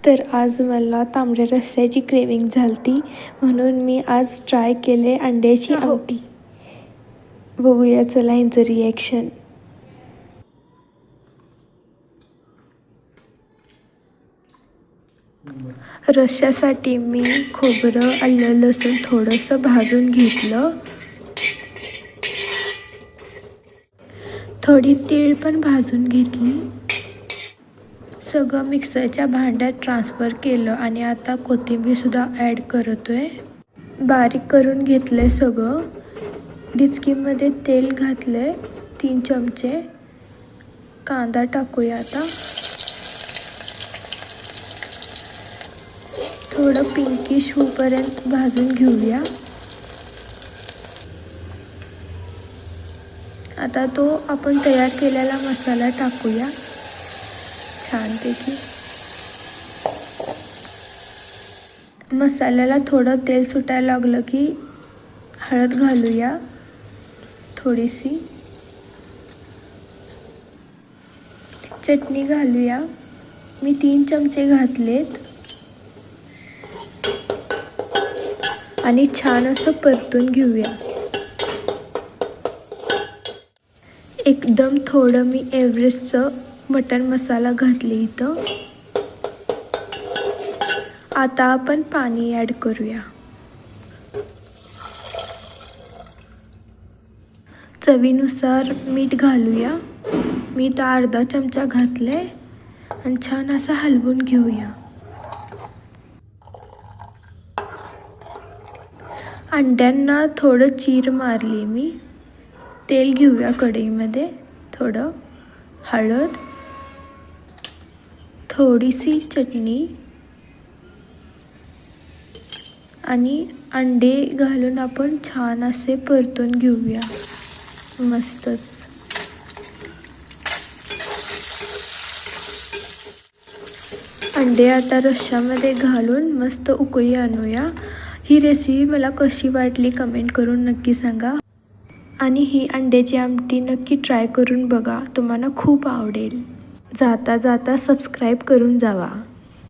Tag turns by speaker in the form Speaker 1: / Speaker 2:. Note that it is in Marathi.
Speaker 1: तर आज मला तांबड्या रस्स्याची क्रेविंग झालती, म्हणून मी आज ट्राय केले अंड्याची आमटी. बघूया चला यांचं रिॲक्शन. रस्स्यासाठी मी खोबरं, आलं, लसूण थोडंसं भाजून घेतलं. थोडी तीळ पण भाजून घेतली. सगळं मिक्सरच्या भांड्यात ट्रान्सफर केलं आणि आता कोथिंबीरसुद्धा ॲड करतोय. बारीक करून घेतलंय सगळं. डिचकीमध्ये तेल घातलंय 3 चमचे. कांदा टाकूया आता. थोडं पिंकिश होईपर्यंत भाजून घेऊया. आता तो आपण तयार केलेला मसाला टाकूया छानपैकी. मसाल्याला थोडं तेल सुटायला लागलं की हळद घालूया थोडीशी. चटणी घालूया. मी 3 चमचे घातलेत आणि छान असं परतून घेऊया. एकदम थोडं मी एव्हरेस्टचं मटण मसाला घातले इथं. आता आपण पाणी ॲड करूया. चवीनुसार मीठ घालूया. मी इथं अर्धा चमचा घातले आणि छान असं हलवून घेऊया. अंड्यांना थोडं चीर मारली मी. तेल घेऊया कढईमध्ये. थोडं हळद, थोडीशी चटणी आणि अंडे घालून आपण छान असे परतून घेऊया. मस्तच. अंडे आता रश्श्यामध्ये घालून मस्त उकळी आणूया. ही रेसिपी मला कशी वाटली कमेंट करून नक्की सांगा. आणि ही अंड्याची आमटी नक्की ट्राय करून बघा, तुम्हाला खूप आवडेल. जाता जाता सबस्क्राईब करून जावा.